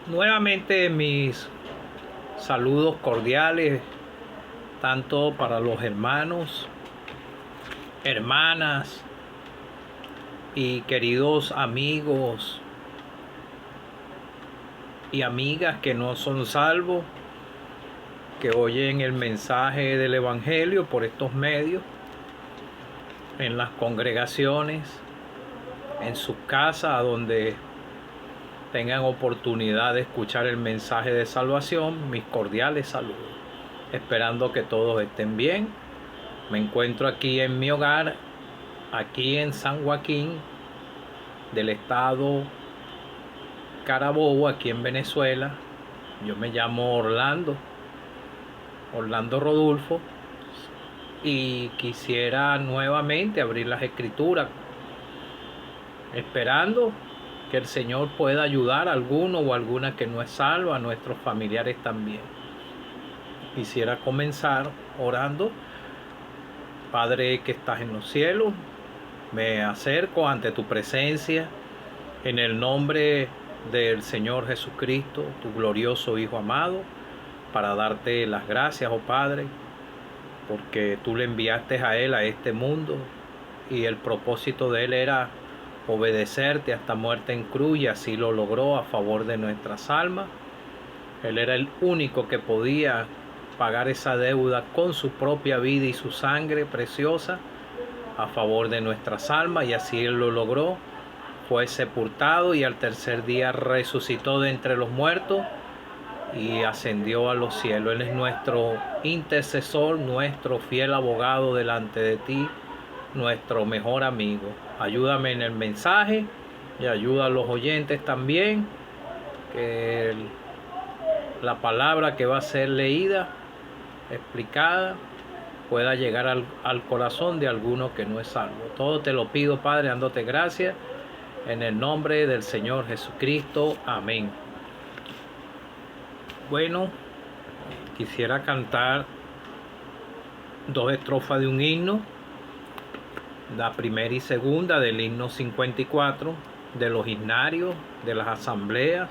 Nuevamente mis saludos cordiales, tanto para los hermanos, hermanas y queridos amigos y amigas que no son salvos, que oyen el mensaje del Evangelio por estos medios, en las congregaciones, en sus casas, donde tengan oportunidad de escuchar el mensaje de salvación. Mis cordiales saludos, esperando que todos estén bien. Me encuentro aquí en mi hogar, aquí en San Joaquín del estado Carabobo, aquí en Venezuela. Yo me llamo Orlando Rodulfo, y quisiera nuevamente abrir las escrituras, esperando que el Señor pueda ayudar a alguno o alguna que no es salva, a nuestros familiares también. Quisiera comenzar orando. Padre que estás en los cielos, me acerco ante tu presencia en el nombre del Señor Jesucristo, tu glorioso Hijo amado, para darte las gracias, oh Padre, porque tú le enviaste a Él a este mundo y el propósito de Él era obedecerte hasta muerte en cruz, y así lo logró a favor de nuestras almas. Él era el único que podía pagar esa deuda con su propia vida y su sangre preciosa a favor de nuestras almas, y así Él lo logró. Fue sepultado y al tercer día resucitó de entre los muertos y ascendió a los cielos. Él es nuestro intercesor, nuestro fiel abogado delante de ti, nuestro mejor amigo. Ayúdame en el mensaje y ayuda a los oyentes también, que la palabra que va a ser leída, explicada, pueda llegar al corazón de alguno que no es salvo. Todo te lo pido, Padre, dándote gracias en el nombre del Señor Jesucristo. Amén. Bueno, quisiera cantar dos estrofas de un himno, la primera y segunda del himno 54, de los himnarios, de las asambleas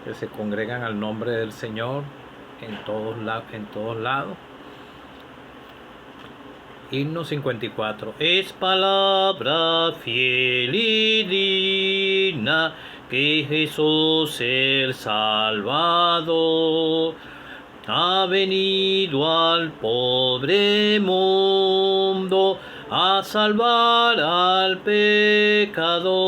que se congregan al nombre del Señor en todos lados. Himno 54. Es palabra fiel y digna que Jesús el Salvador ha venido al pobre mundo a salvar al pecador.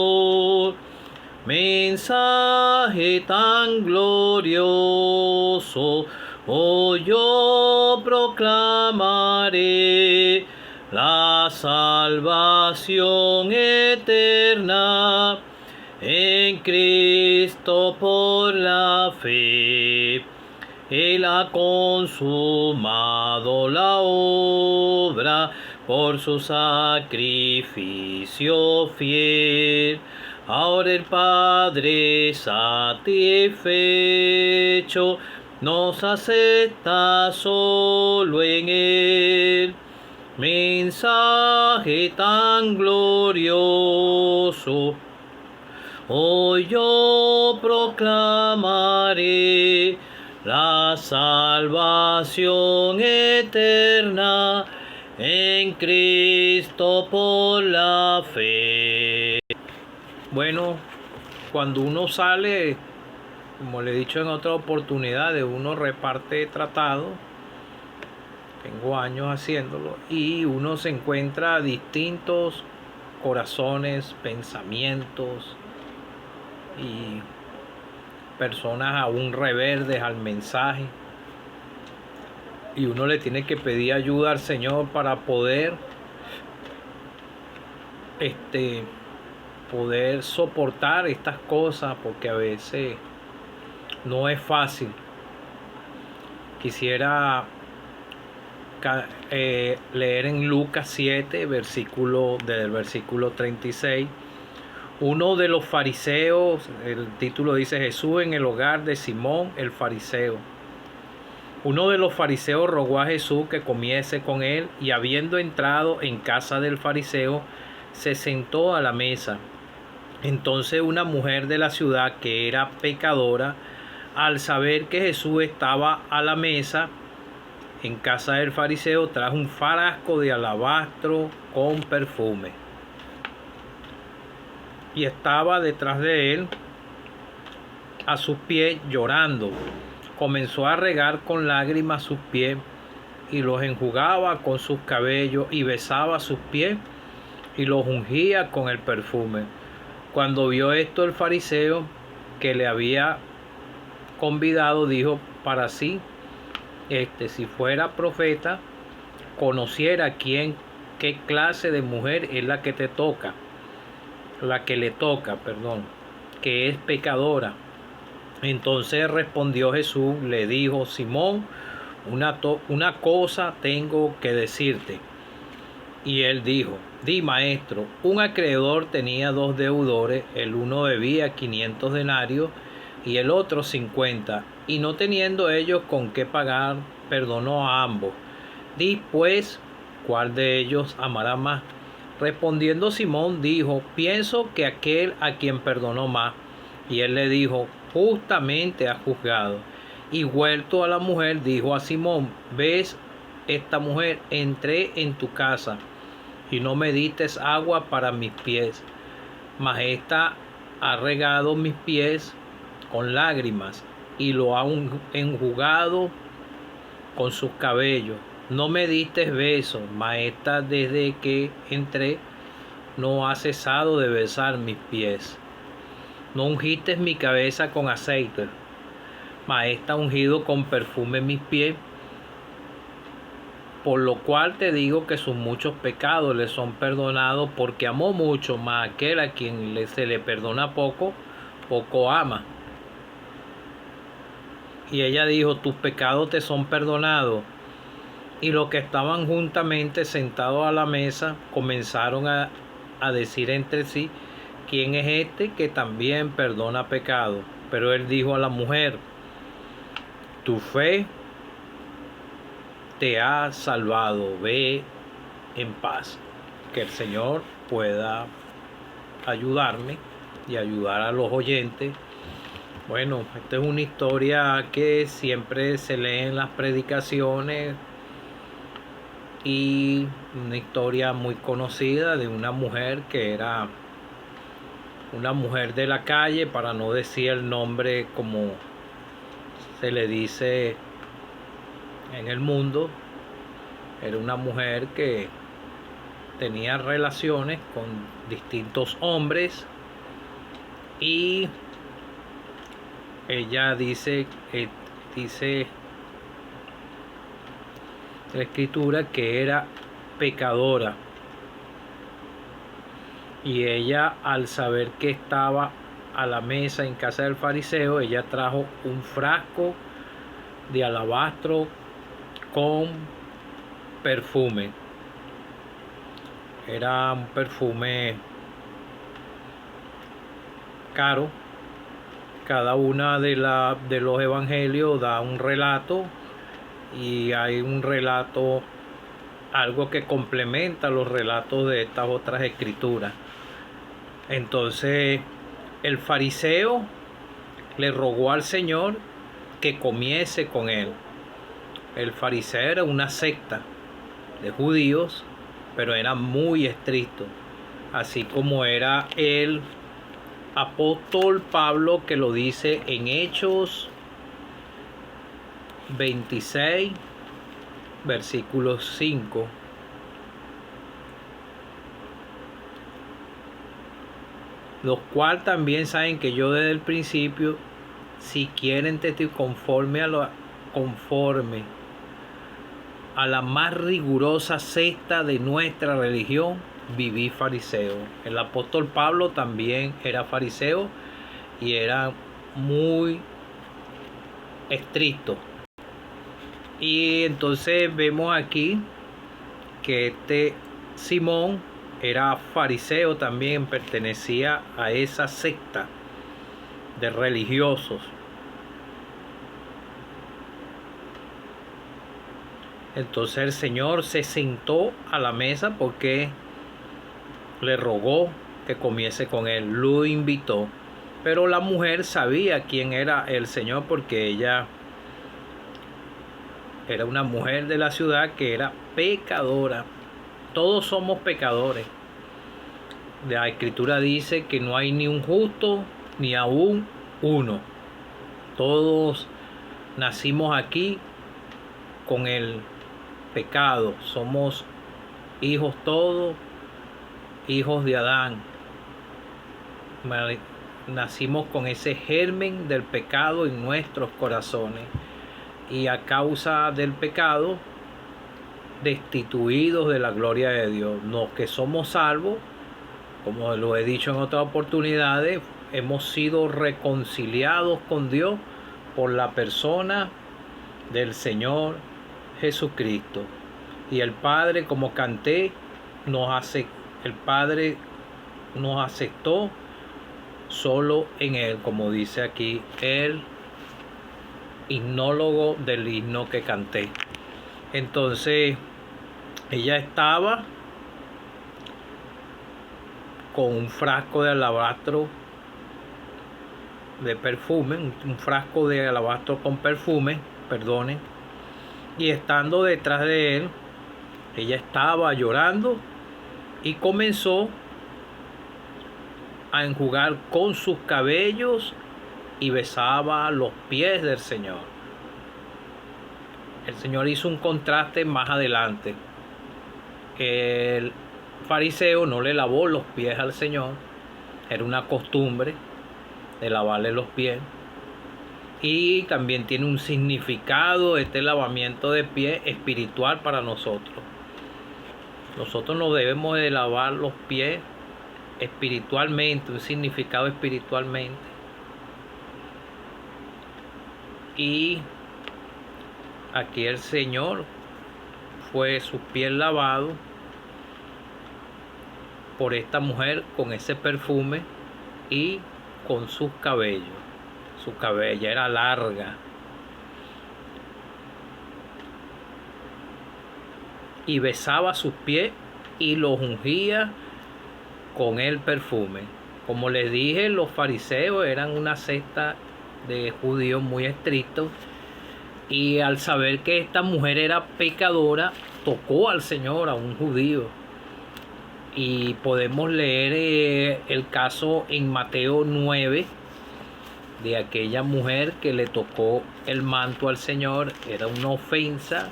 Mensaje tan glorioso, hoy yo proclamaré, la salvación eterna en Cristo por la fe. Él ha consumado la obra por su sacrificio fiel. Ahora el Padre satisfecho nos acepta solo en Él. Mensaje tan glorioso, hoy yo proclamaré, la salvación eterna en Cristo por la fe. Bueno, cuando uno sale, como le he dicho en otras oportunidades, uno reparte tratados. Tengo años haciéndolo, y uno se encuentra distintos corazones, pensamientos y personas aún rebeldes al mensaje, y uno le tiene que pedir ayuda al Señor para poder soportar estas cosas, porque a veces no es fácil. Quisiera leer en Lucas 7, del versículo 36. Uno de los fariseos, el título dice Jesús en el hogar de Simón el fariseo. Uno de los fariseos rogó a Jesús que comiese con él, y habiendo entrado en casa del fariseo, se sentó a la mesa. Entonces una mujer de la ciudad que era pecadora, al saber que Jesús estaba a la mesa en casa del fariseo, trajo un frasco de alabastro con perfume. Y estaba detrás de él, a sus pies, llorando. Comenzó a regar con lágrimas sus pies y los enjugaba con sus cabellos y besaba sus pies y los ungía con el perfume. Cuando vio esto el fariseo que le había convidado, dijo para sí, si fuera profeta, conociera qué clase de mujer es la que le toca, que es pecadora. Entonces respondió Jesús, le dijo: Simón, una cosa tengo que decirte. Y él dijo: Di, maestro. Un acreedor tenía 2 deudores, el uno debía 500 denarios y el otro 50, y no teniendo ellos con qué pagar, perdonó a ambos. Di pues, ¿cuál de ellos amará más? Respondiendo Simón dijo: Pienso que aquel a quien perdonó más. Y él le dijo: Justamente has juzgado. Y vuelto a la mujer, dijo a Simón: ¿Ves esta mujer? Entré en tu casa y no me diste agua para mis pies, mas ésta ha regado mis pies con lágrimas y lo ha enjugado con sus cabellos. No me diste besos, mas ésta desde que entré no ha cesado de besar mis pies. No ungiste mi cabeza con aceite, mas ésta ha ungido con perfume mis pies. Por lo cual te digo que sus muchos pecados le son perdonados, porque amó mucho, mas aquel a quien se le perdona poco, poco ama. Y ella dijo: Tus pecados te son perdonados. Y los que estaban juntamente sentados a la mesa comenzaron a decir entre sí: ¿Quién es este que también perdona pecados? Pero él dijo a la mujer: Tu fe te ha salvado, ve en paz. Que el Señor pueda ayudarme y ayudar a los oyentes. Bueno, esta es una historia que siempre se lee en las predicaciones y una historia muy conocida de una mujer que era una mujer de la calle, para no decir el nombre como se le dice en el mundo. Era una mujer que tenía relaciones con distintos hombres y ella dice la escritura que era pecadora, y ella, al saber que estaba a la mesa en casa del fariseo, ella trajo un frasco de alabastro con perfume. Era un perfume caro. Cada una de los evangelios da un relato, y hay un relato, algo que complementa los relatos de estas otras escrituras. Entonces el fariseo le rogó al Señor que comiese con él. El fariseo era una secta de judíos, pero era muy estricto, así como era el apóstol Pablo, que lo dice en Hechos 26, versículo 5. Los cuales también saben que yo desde el principio, si quieren conforme a la más rigurosa secta de nuestra religión, viví fariseo. El apóstol Pablo también era fariseo y era muy estricto. Y entonces vemos aquí que este Simón era fariseo también, pertenecía a esa secta de religiosos. Entonces el Señor se sentó a la mesa porque le rogó que comiese con él. Lo invitó. Pero la mujer sabía quién era el Señor, porque ella era una mujer de la ciudad que era pecadora. Todos somos pecadores. La Escritura dice que no hay ni un justo, ni aún uno. Todos nacimos aquí con el pecado. Somos hijos todos, hijos de Adán. Nacimos con ese germen del pecado en nuestros corazones. Y a causa del pecado, destituidos de la gloria de Dios. Los que somos salvos, como lo he dicho en otras oportunidades, hemos sido reconciliados con Dios por la persona del Señor Jesucristo. Y el Padre, como canté, el Padre nos aceptó solo en Él, como dice aquí el himnólogo del himno que canté. Entonces, ella estaba con un frasco de alabastro de perfume, un frasco de alabastro con perfume, perdonen, y estando detrás de él, ella estaba llorando y comenzó a enjugar con sus cabellos y besaba los pies del Señor. El Señor hizo un contraste más adelante. El fariseo no le lavó los pies al Señor. Era una costumbre de lavarle los pies. Y también tiene un significado este lavamiento de pies espiritual para nosotros. Nosotros no debemos de lavar los pies espiritualmente, un significado espiritualmente. Y aquí el Señor fue sus pies lavados por esta mujer con ese perfume y con sus cabellos. Su cabella era larga. Y besaba sus pies y los ungía con el perfume. Como les dije, los fariseos eran una secta de judíos muy estrictos. Y al saber que esta mujer era pecadora, tocó al Señor, a un judío. Y podemos leer el caso en Mateo 9 de aquella mujer que le tocó el manto al Señor. Era una ofensa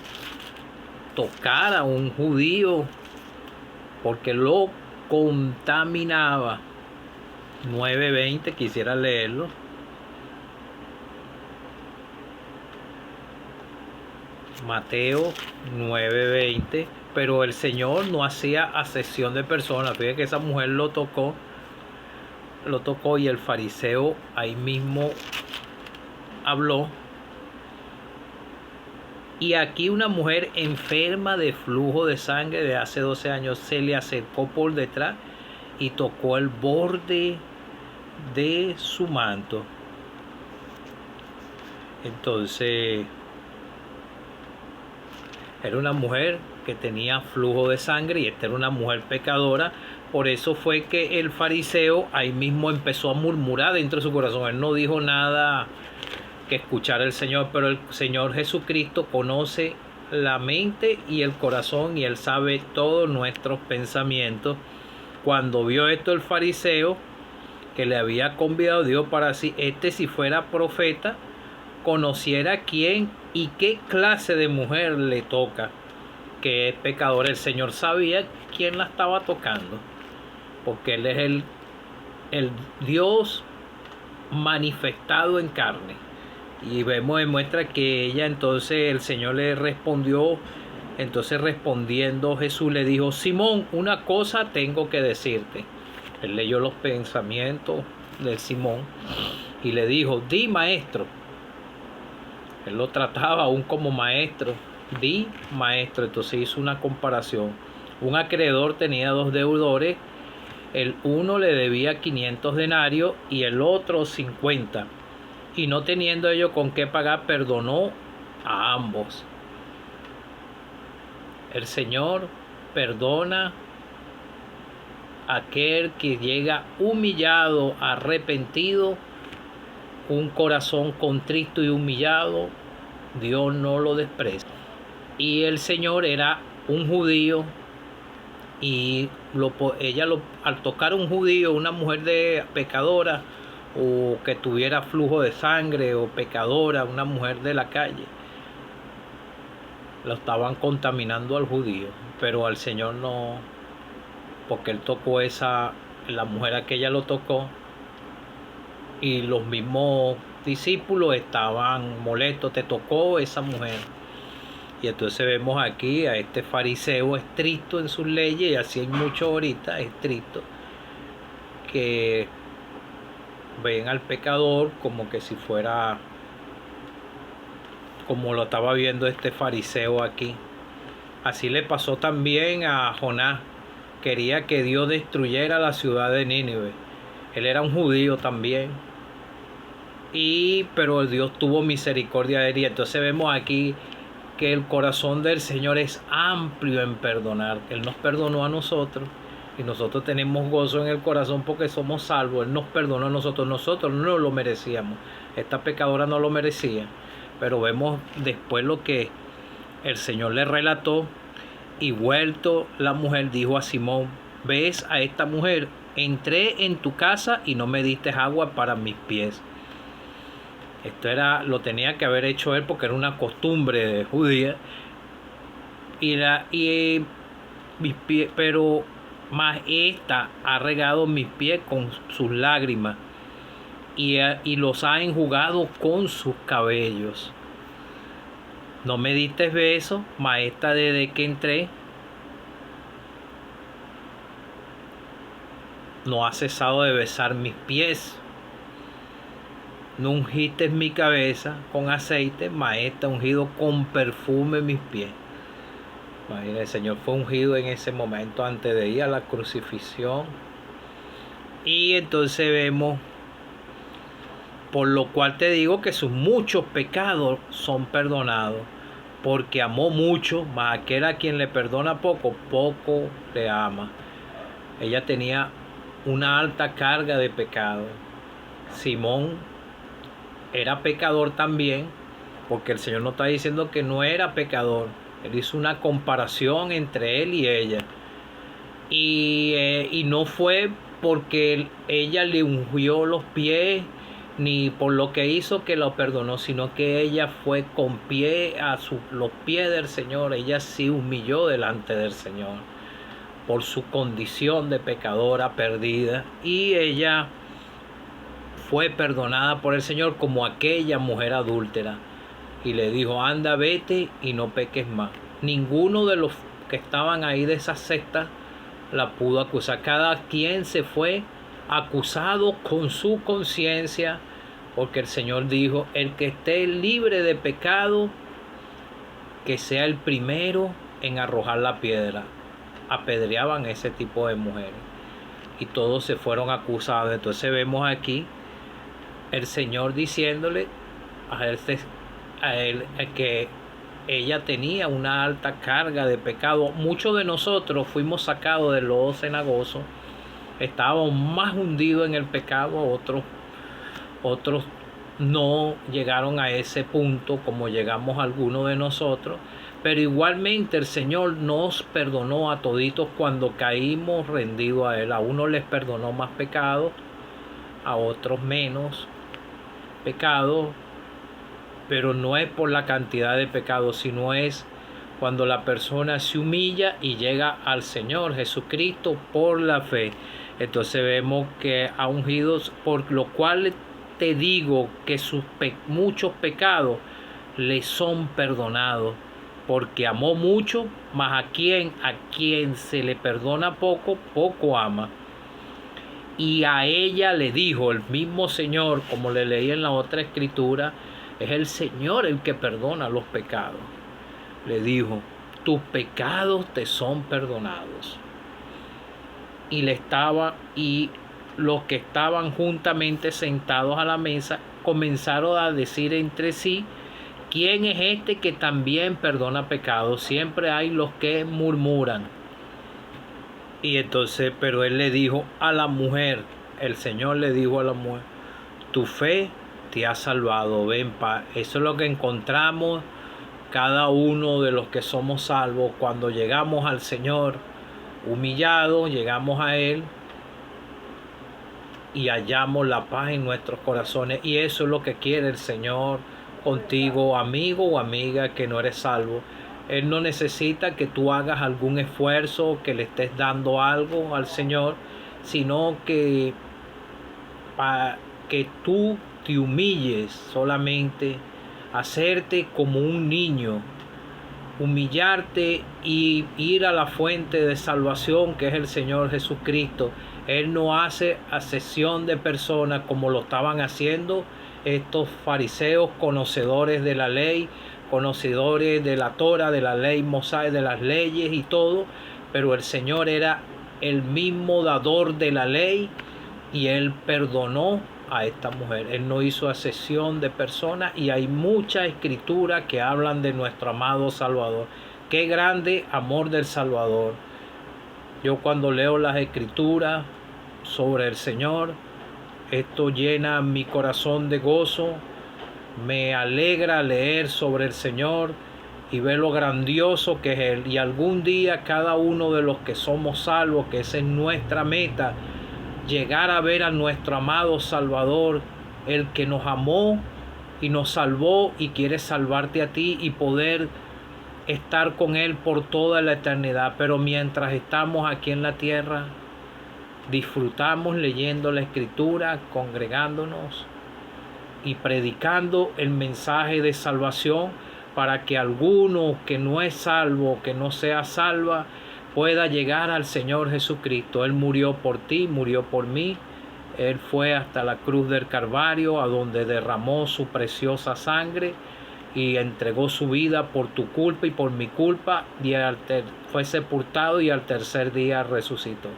tocar a un judío porque lo contaminaba. 9:20, quisiera leerlo. Mateo 9:20. Pero el Señor no hacía acepción de personas. Fíjate que esa mujer lo tocó y el fariseo ahí mismo habló. Y aquí una mujer enferma de flujo de sangre de hace 12 años se le acercó por detrás y tocó el borde de su manto. Entonces, era una mujer que tenía flujo de sangre y esta era una mujer pecadora. Por eso fue que el fariseo ahí mismo empezó a murmurar dentro de su corazón. Él no dijo nada que escuchar al Señor, pero el Señor Jesucristo conoce la mente y el corazón y Él sabe todos nuestros pensamientos. Cuando vio esto el fariseo, que le había convidado Dios para si fuera profeta, conociera quién y qué clase de mujer le toca, que es pecadora. El Señor sabía quién la estaba tocando, porque Él es el Dios manifestado en carne. Y vemos, demuestra que ella, entonces el Señor le respondió. Entonces respondiendo Jesús le dijo: Simón, una cosa tengo que decirte. Él leyó los pensamientos de Simón y le dijo: di, maestro. Él lo trataba aún como maestro. Di, maestro. Entonces hizo una comparación. Un acreedor tenía 2 deudores. El uno le debía 500 denarios y el otro 50. Y no teniendo ellos con qué pagar, perdonó a ambos. El Señor perdona aquel que llega humillado, arrepentido, un corazón contrito y humillado, Dios no lo desprecia. Y el Señor era un judío y al tocar a un judío, una mujer pecadora o que tuviera flujo de sangre o pecadora, una mujer de la calle, lo estaban contaminando al judío, pero al Señor no, porque él tocó la mujer aquella lo tocó y los mismos discípulos estaban molestos, te tocó esa mujer. Y entonces vemos aquí a este fariseo estricto en sus leyes, y así hay muchos ahorita estrictos, que ven al pecador como que si fuera, como lo estaba viendo este fariseo aquí. Así le pasó también a Jonás. Quería que Dios destruyera la ciudad de Nínive. Él era un judío también. Pero Dios tuvo misericordia de él. Y entonces vemos aquí que el corazón del Señor es amplio en perdonar. Él nos perdonó a nosotros y nosotros tenemos gozo en el corazón porque somos salvos. Él nos perdonó a nosotros. Nosotros no lo merecíamos. Esta pecadora no lo merecía. Pero vemos después lo que el Señor le relató. Y vuelto la mujer dijo a Simón: ¿ves a esta mujer? Entré en tu casa y no me diste agua para mis pies. Esto lo tenía que haber hecho él porque era una costumbre judía. Mis pies, pero más esta ha regado mis pies con sus lágrimas y los ha enjugado con sus cabellos. No me diste beso, mas esta desde que entré no ha cesado de besar mis pies. No ungiste mi cabeza con aceite, mas esta ha ungido con perfume mis pies. Imagínate, el Señor fue ungido en ese momento antes de ir a la crucifixión. Y entonces vemos, por lo cual te digo que sus muchos pecados son perdonados, porque amó mucho, mas aquel a quien le perdona poco, poco le ama. Ella tenía una alta carga de pecado. Simón era pecador también, porque el Señor no está diciendo que no era pecador. Él hizo una comparación entre él y ella. Y no fue porque ella le ungió los pies, ni por lo que hizo que lo perdonó, sino que ella fue con los pies del Señor. Ella se humilló delante del Señor por su condición de pecadora perdida, y ella fue perdonada por el Señor como aquella mujer adúltera, y le dijo: anda, vete y no peques más. Ninguno de los que estaban ahí de esa secta la pudo acusar. Cada quien se fue acusado con su conciencia, porque el Señor dijo: el que esté libre de pecado, que sea el primero en arrojar la piedra. Apedreaban ese tipo de mujeres y todos se fueron acusados. Entonces vemos aquí el Señor diciéndole a él que ella tenía una alta carga de pecado. Muchos de nosotros fuimos sacados del lodo cenagoso, estábamos más hundidos en el pecado. Otros no llegaron a ese punto como llegamos algunos de nosotros, pero igualmente el Señor nos perdonó a toditos cuando caímos rendidos a Él. A unos les perdonó más pecados, a otros menos pecados, pero no es por la cantidad de pecados, sino es cuando la persona se humilla y llega al Señor Jesucristo por la fe. Entonces vemos que ha ungido, por lo cual te digo que sus muchos pecados le son perdonados, porque amó mucho, mas a quien se le perdona poco, poco ama. Y a ella le dijo el mismo Señor, como le leí en la otra escritura, es el Señor el que perdona los pecados. Le dijo: tus pecados te son perdonados. Y los que estaban juntamente sentados a la mesa comenzaron a decir entre sí: ¿quién es este que también perdona pecados? Siempre hay los que murmuran. Y entonces, pero él le dijo a la mujer, el Señor le dijo a la mujer, tu fe te ha salvado, ven paz. Eso es lo que encontramos cada uno de los que somos salvos cuando llegamos al Señor humillados, llegamos a Él y hallamos la paz en nuestros corazones. Y eso es lo que quiere el Señor contigo, amigo o amiga que no eres salvo. Él no necesita que tú hagas algún esfuerzo, que le estés dando algo al Señor, sino que para que tú te humilles solamente, hacerte como un niño, humillarte y ir a la fuente de salvación que es el Señor Jesucristo. Él no hace acepción de personas como lo estaban haciendo estos fariseos conocedores de la ley, conocedores de la Torah, de la ley mosaica, de las leyes y todo, pero el Señor era el mismo dador de la ley y Él perdonó a esta mujer. Él no hizo acepción de personas y hay muchas escrituras que hablan de nuestro amado Salvador. Qué grande amor del Salvador. Yo cuando leo las escrituras sobre el Señor, esto llena mi corazón de gozo, me alegra leer sobre el Señor y ver lo grandioso que es Él. Y algún día cada uno de los que somos salvos, que esa es nuestra meta, llegar a ver a nuestro amado Salvador, el que nos amó y nos salvó y quiere salvarte a ti y poder estar con Él por toda la eternidad. Pero mientras estamos aquí en la tierra, disfrutamos leyendo la Escritura, congregándonos y predicando el mensaje de salvación para que alguno que no es salvo, que no sea salva, pueda llegar al Señor Jesucristo. Él murió por ti, murió por mí. Él fue hasta la cruz del Calvario, a donde derramó su preciosa sangre y entregó su vida por tu culpa y por mi culpa, y fue sepultado y al tercer día resucitó.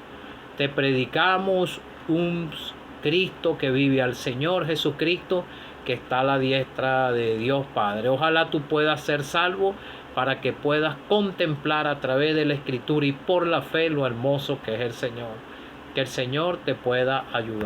Te predicamos un Cristo que vive, al Señor Jesucristo que está a la diestra de Dios Padre. Ojalá tú puedas ser salvo para que puedas contemplar a través de la Escritura y por la fe lo hermoso que es el Señor. Que el Señor te pueda ayudar.